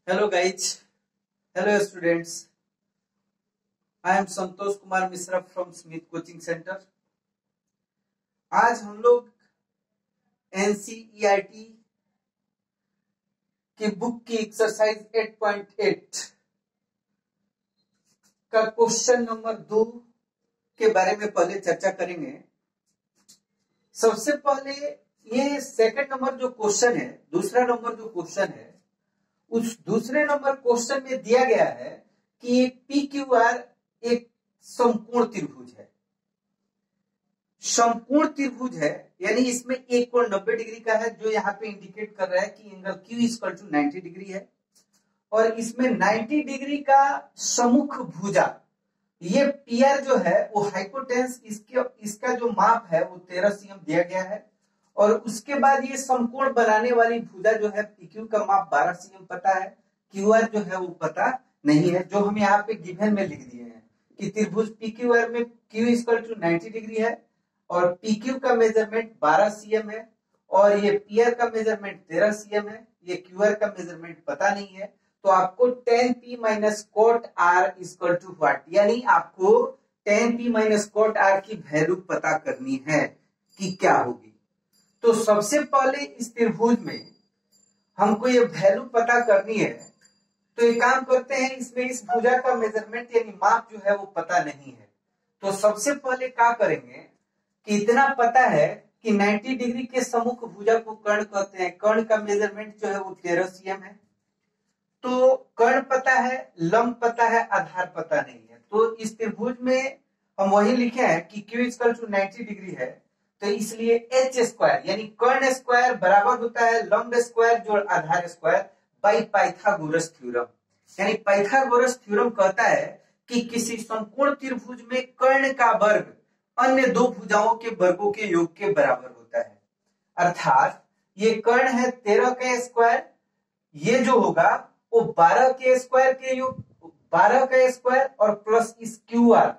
Hello guys, hello students. I am Santosh Kumar Mishra from Smith coaching centre. आज हम लोग NCERT की बुक की एक्सरसाइज 8.8 का क्वेश्चन नंबर 2 के बारे में पहले चर्चा करेंगे। सबसे पहले ये सेकंड नंबर जो क्वेश्चन है, दूसरा नंबर जो क्वेश्चन है, उस दूसरे नंबर क्वेश्चन में दिया गया है कि PQR एक समकोण त्रिभुज है। समकोण त्रिभुज है यानी इसमें एक कोण 90 डिग्री का है, जो यहाँ पे इंडिकेट कर रहा है कि angle Q equal to 90 degree है। और इसमें 90 डिग्री का सम्मुख भुजा, ये PR जो है वो हाइपोटेन्स, इसका जो माप है वो 13 cm दिया गया है। और उसके बाद ये समकोण बनाने वाली भुजा जो है PQ का माप 12 cm पता है, QR जो है वो पता नहीं है, जो हम यहाँ पे गिवन में लिख दिए हैं कि त्रिभुज PQR में Q इक्वल टू 90 डिग्री है और PQ का मेजरमेंट 12 cm है और ये PR का मेजरमेंट 13 cm है। ये QR का मेजरमेंट पता नहीं है, तो आपको tan P minus cot R equal to what, यानी आपको tan P minus cot R की वैल्यू पता करनी है कि क्या होगी। तो सबसे पहले इस त्रिभुज में हमको ये वैल्यू पता करनी है, तो एक काम करते हैं, इसमें इस भुजा का मेजरमेंट यानी माप जो है वो पता नहीं है। तो सबसे पहले क्या करेंगे कि इतना पता है कि 90 डिग्री के सम्मुख भुजा को कर्ण कहते हैं। कर्ण का मेजरमेंट जो है वो 13 cm है। तो कर्ण पता है, लंब पता है, आधार पता नहीं है। तो इस त्रिभुज में हम वही लिखे हैं कि Q इक्वल टू 90 डिग्री है, तो इसलिए H स्क्वायर यानी कर्ण स्क्वायर बराबर होता है लंब स्क्वायर जोड़ आधार स्क्वायर बाई पाइथागोरस थ्योरम। यानी पाइथागोरस थ्योरम कहता है कि किसी समकोण त्रिभुज में कर्ण का वर्ग अन्य दो भुजाओं के वर्गों के योग के बराबर होता है। अर्थात ये कर्ण है 13 का स्क्वायर, ये जो होगा वो 12 के स्क्वायर के योग, 12 का स्क्वायर और प्लस इस QR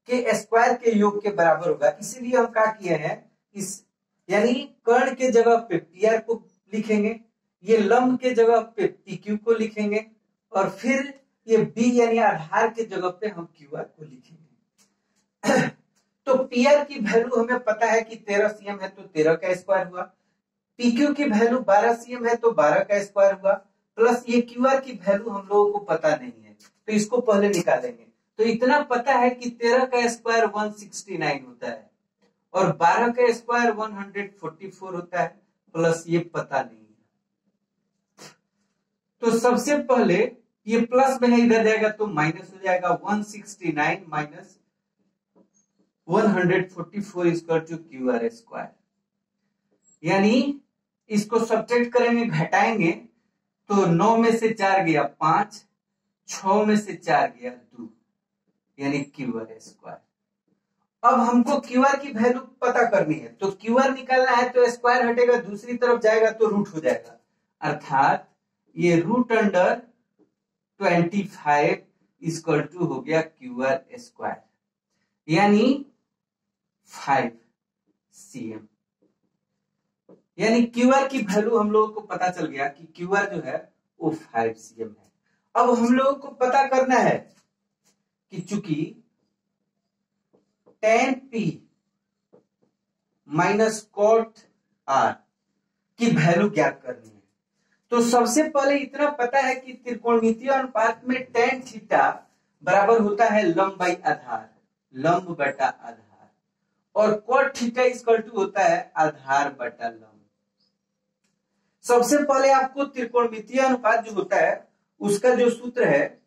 के स्क्वायर के योग के बराबर होगा। इसीलिए हम क्या किए हैं, इस यानी कर्ण के जगह पे PR को लिखेंगे, ये लंब के जगह पे PQ को लिखेंगे और फिर ये B यानी आधार के जगह पे हम QR को लिखेंगे। तो PR की वैल्यू हमें पता है कि 13 cm है, तो 13 का स्क्वायर हुआ। PQ की वैल्यू 12 cm है, तो 12 का स्क्वायर हुआ, प्लस ये QR की वैल्यू हम लोगों को पता नहीं है, तो इसको पहले निकालेंगे। तो इतना पता है कि 13 का स्क्वायर 169 होता है और 12 का स्क्वायर 144 होता है, प्लस ये पता नहीं है। तो सबसे पहले ये प्लस में है, इधर जाएगा तो माइनस हो जाएगा। 169 minus 144 equal to QR square, यानी इसको सब्ट्रैक्ट करेंगे, घटाएंगे, तो 9 में से 4 गया 5, 6 में से 4 गया 2, यानी QR स्क्वायर। अब हमको QR की वैल्यू पता करनी है, तो QR निकालना है, तो स्क्वायर हटेगा, दूसरी तरफ जाएगा तो रूट हो जाएगा। अर्थात ये रूट अंडर 25 इक्वल टू हो गया QR स्क्वायर, यानी 5 cm। यानी QR की वैल्यू हम लोगों को पता चल गया कि QR जो है वो 5 cm है। अब हम लोगों को पता करना है कि चूंकि tan P minus cot R की वैल्यू ज्ञात करनी है, तो सबसे पहले इतना पता है कि त्रिकोणमितीय अनुपात में tan थीटा बराबर होता है लंब बाई आधार, लंब बटा आधार, और कोट थीटा इक्वल टू होता है आधार बटा लंब। सबसे पहले आपको त्रिकोणमितीय अनुपात जो होता है उसका जो सूत्र है,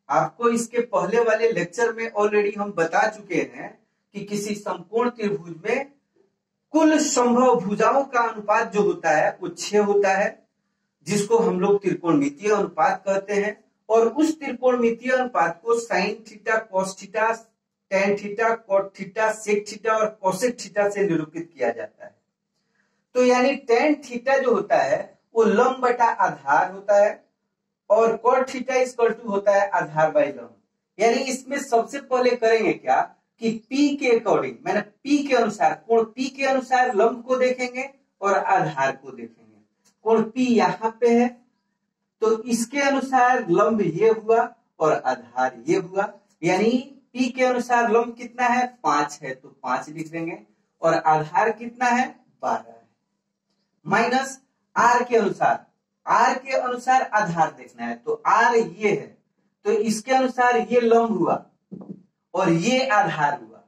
आपको इसके पहले वाले लेक्चर में ऑलरेडी हम बता चुके हैं कि किसी समकोण त्रिभुज में कुल संभव भुजाओं का अनुपात जो होता है वो 6 होता है, जिसको हम लोग त्रिकोणमितीय अनुपात कहते हैं। और उस त्रिकोणमितीय अनुपात को sine theta, cos theta, tan theta, cot theta, sec theta और कोसेक थीटा से निरूपित किया जाता है। तो यानी टेन थीटा जो होता है वो लंब बटा आधार होता है और कोट थीटा इक्वल टू होता है आधार बाई लंब। यानी इसमें सबसे पहले करेंगे क्या कि P के अकॉर्डिंग, मैंने P के अनुसार, कोण P के अनुसार लंब को देखेंगे और आधार को देखेंगे। कोण P यहाँ पे है तो इसके अनुसार लंब ये हुआ और आधार ये हुआ, यानी P के अनुसार लंब कितना है 5 है तो 5 लिख देंगे और आधार कितना है 12 है, माइनस R के अनुसार, R के अनुसार आधार देखना है तो R ये है तो इसके अनुसार ये लंब हुआ और ये आधार हुआ,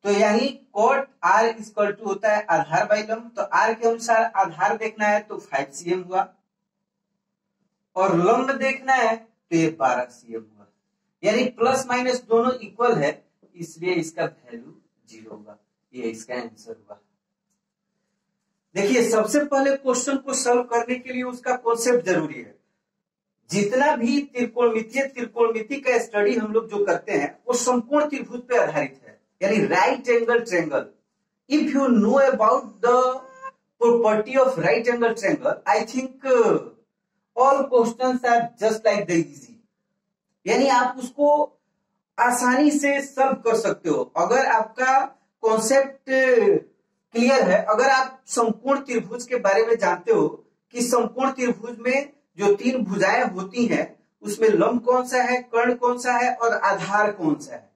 तो यानी cot R इक्वल टू होता है आधार बाई लंब, तो R के अनुसार आधार देखना है तो 5 cm हुआ और लंब देखना है तो ये 12 cm हुआ, यानी प्लस माइनस दोनों इक्वल है इसलिए इसका वैल्यू 0 होगा, ये इसका आंसर हुआ। देखिए सबसे पहले क्वेश्चन को सॉल्व करने के लिए उसका कॉन्सेप्ट जरूरी है। जितना भी त्रिकोणमिति का स्टडी हम लोग जो करते हैं वो समकोण त्रिभुज पे आधारित है, यानी right angle triangle. If you know about the property of right angle triangle, I think all questions are just like the easy, यानी आप उसको आसानी से सॉल्व कर सकते हो अगर आपका कॉन्सेप्ट क्लियर है। अगर आप समकोण त्रिभुज के बारे में जानते हो कि समकोण त्रिभुज में जो 3 भुजाएं होती हैं उसमें लंब कौन सा है, कर्ण कौन सा है और आधार कौन सा है,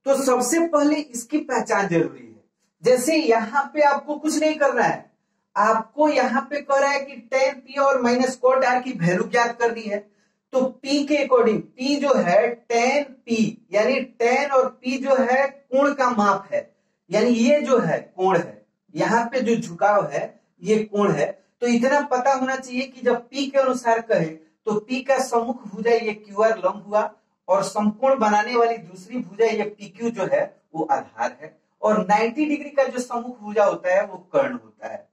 तो सबसे पहले इसकी पहचान जरूरी है। जैसे यहाँ पे आपको कुछ नहीं करना है, आपको यहाँ पे कह रहा है कि tan P और माइनस cot R की वैल्यू ज्ञात करनी है, तो P के अकॉर्डिंग P जो है tan P यानी tan और P जो है कोण का माप है, यानी ये जो है कोण है, यहाँ पे जो झुकाव है ये कोण है, तो इतना पता होना चाहिए कि जब P के अनुसार कहे तो P का सम्मुख भुजा ये QR लंब हुआ और समकोण बनाने वाली दूसरी भुजा ये PQ जो है वो आधार है और 90 डिग्री का जो सम्मुख भुजा होता है वो कर्ण होता है।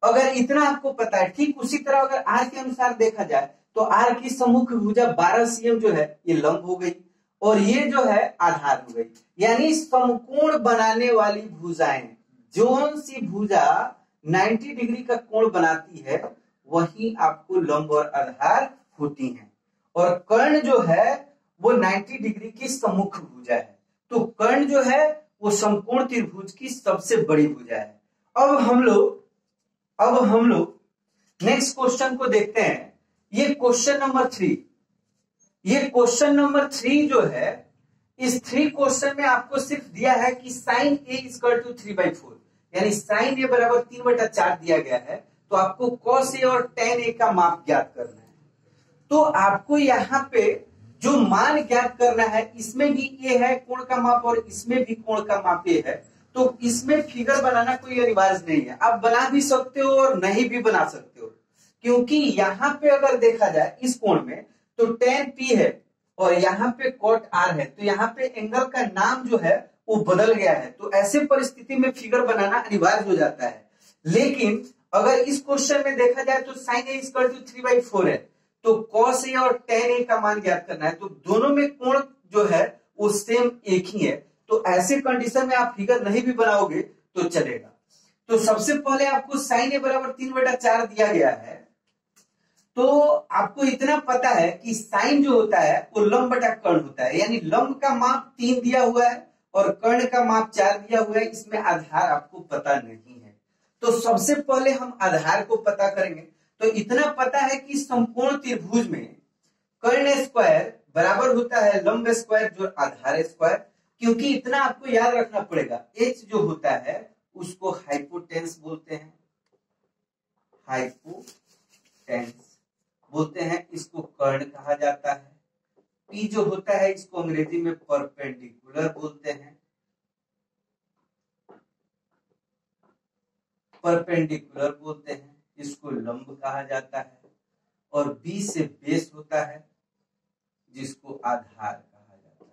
अगर इतना आपको पता है, ठीक उसी तरह अगर R के अनुसार देखा जाए तो R की सम्मुख भुजा 12 cm जो है ये लंब हो गई और ये जो है आधार हो गई, यानी समकोण बनाने वाली भुजाएं, जोन सी भुजा 90 डिग्री का कोण बनाती है वही आपको लंब और आधार होती हैं। और कर्ण जो है वो 90 डिग्री की सम्मुख भुजा है, तो कर्ण जो है वो समकोण त्रिभुज की सबसे बड़ी भुजा है। अब हम लोग नेक्स्ट क्वेश्चन को देखते हैं। ये क्वेश्चन नंबर 3, ये क्वेश्चन नंबर 3 जो है, इस 3 क्वेश्चन में आपको सिर्फ दिया है कि sin A इक्वल टू 3/4, यानी sin A बराबर 3/4 दिया गया है, तो आपको cos A और tan A का माप ज्ञात करना है। तो आपको यहाँ पे जो मान ज्ञात करना है, इसमें भी A है कोण का माप और इसमें भी कोण का माप A है, तो इसमें फिगर बनाना कोई अनिवार्य नहीं है, आप बना भी सकते हो और नहीं भी बना सकते हो, क्योंकि यहाँ पे अगर देखा जाए इस कोण में तो tan P है और यहाँ पे cot R है, तो यहाँ पे एंगल का नाम जो है वो बदल गया है, तो ऐसे परिस्थिति में फिगर बनाना अनिवार्य हो जाता है। लेकिन अगर इस क्वेश्चन में देखा जाए तो sin A इक्वल टू 3/4 है, तो cos A और tan A का मान ज्ञात करना है, तो दोनों में कोण जो है वो सेम एक ही है, तो ऐसे कंडीशन में आप फिगर नहीं भी बनाओगे तो चलेगा। तो सबसे पहले आपको sin A बराबर 3/4 दिया गया है, तो आपको इतना पता है कि साइन जो होता है वो लंब बटा कर्ण होता है, यानी लंब का माप 3 दिया हुआ है और कर्ण का माप 4 दिया हुआ है, इसमें आधार आपको पता नहीं है। तो सबसे पहले हम आधार को पता करेंगे। तो इतना पता है कि समकोण त्रिभुज में कर्ण स्क्वायर बराबर होता है लंब स्क्वायर जो आधार स्क्वायर, क्योंकि इतना आपको याद रखना पड़ेगा, H जो होता है उसको हाइपोटेन्स बोलते हैं, हाइपोटेन्स बोलते हैं, इसको कर्ण कहा जाता है। P जो होता है इसको अंग्रेजी में परपेंडिकुलर बोलते हैं, परपेंडिकुलर बोलते हैं, इसको लंब कहा जाता है। और B से बेस होता है जिसको आधार कहा जाता है।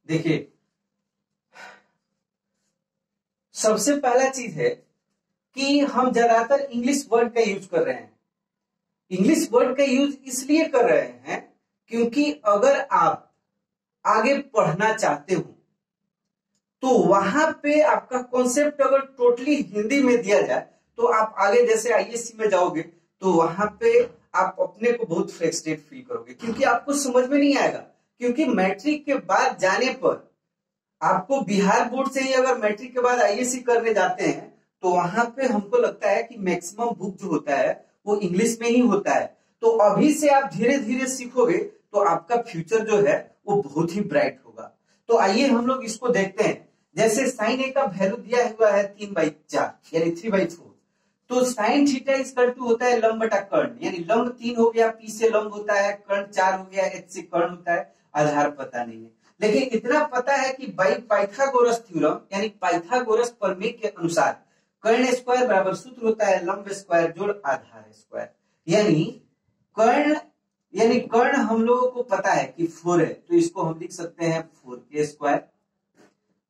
देखिए सबसे पहला चीज है कि हम ज्यादातर इंग्लिश वर्ड का यूज कर रहे हैं। इंग्लिश वर्ड का यूज इसलिए कर रहे हैं क्योंकि अगर आप आगे पढ़ना चाहते हो तो वहां पे आपका कॉन्सेप्ट अगर टोटली हिंदी में दिया जाए तो आप आगे जैसे आईएससी में जाओगे तो वहां पे आप अपने को बहुत फ्रस्ट्रेट फील करोगे, क्योंकि आपको समझ में नहीं आएगा। क्योंकि मैट्रिक के बाद जाने पर आपको बिहार बोर्ड से ही अगर मैट्रिक के बाद आईएससी करने जाते हैं तो वहां पे हमको लगता है कि मैक्सिमम बुक जो होता है वो इंग्लिश में ही होता है। तो अभी से आप धीरे धीरे सीखोगे तो आपका फ्यूचर जो है वो बहुत ही ब्राइट होगा। तो आइए हम लोग इसको देखते हैं। जैसे साइन ए का वैल्यू दिया हुआ है 3/4 यानी 3/4, तो साइन थीटा इक्वल टू होता है लंब बटा कर्ण, यानी लंब 3 हो गया, पी से लंब होता है, कर्ण 4 हो गया, एच से कर्ण होता है, आधार पता नहीं है। लेकिन इतना पता है कि बाई पाइथागोरस थ्योरम यानी पाइथागोरस प्रमेय के अनुसार कर्ण स्क्वायर बराबर सूत्र होता है लंब स्क्वायर जोड़ आधार स्क्वायर, यानी कर्ण हम लोगों को पता है कि 4 है, तो इसको हम लिख सकते हैं 4k स्क्वायर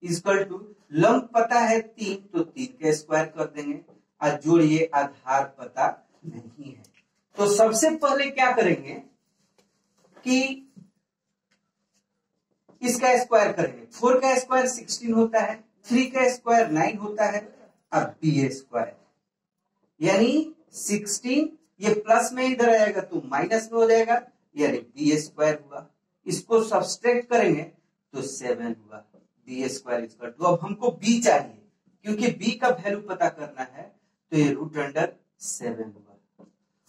इक्वल टू लंब पता है 3, तो 3k स्क्वायर कर देंगे और जोड़िए आधार पता नहीं है। तो सबसे पहले क्या करेंगे कि इसका स्क्वायर करेंगे। 4 का स्क्वायर 16 होता है, 3 का स्क्वायर 9 होता है, अब बी स्क्वायर यानी 16, ये प्लस में इधर आएगा तो माइनस में हो जाएगा, यानी बी स्क्वायर हुआ। इसको सब्सट्रैक्ट करेंगे तो 7 हुआ, बी स्क्वायर इक्वल टू, अब हमको बी चाहिए क्योंकि बी का वैल्यू पता करना है, तो ये √7 हुआ।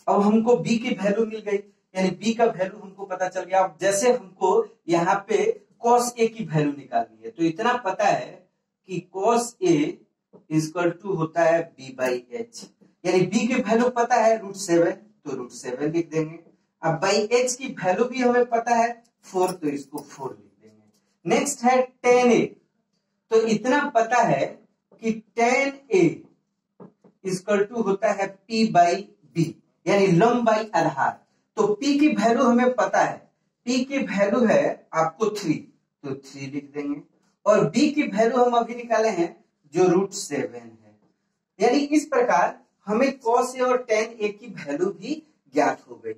अब हमको बी की वैल्यू मिल गई, यानी बी का वैल्यू हमको पता चल गया। अब जैसे हमको यहाँ पे cos a की वैल्यू निकालनी है, तो इतना पता है कि cos a इक्वल टू होता है b/h, यानी b की वैल्यू पता है √7, तो √7 लिख देंगे। अब बाई h की वैल्यू भी हमें पता है 4, तो इसको 4 लिख देंगे। नेक्स्ट है tan a, तो इतना पता है कि tan a इक्वल टू होता है p/b, यानी लंब बाई आधार। तो p की वैल्यू हमें पता है, p की वैल्यू है आपको 3, तो 3 लिख देंगे। और b की वैल्यू हम अभी निकाले हैं जो √7 है, यानी इस प्रकार हमें cos a और tan a की वैल्यू भी ज्ञात हो गई।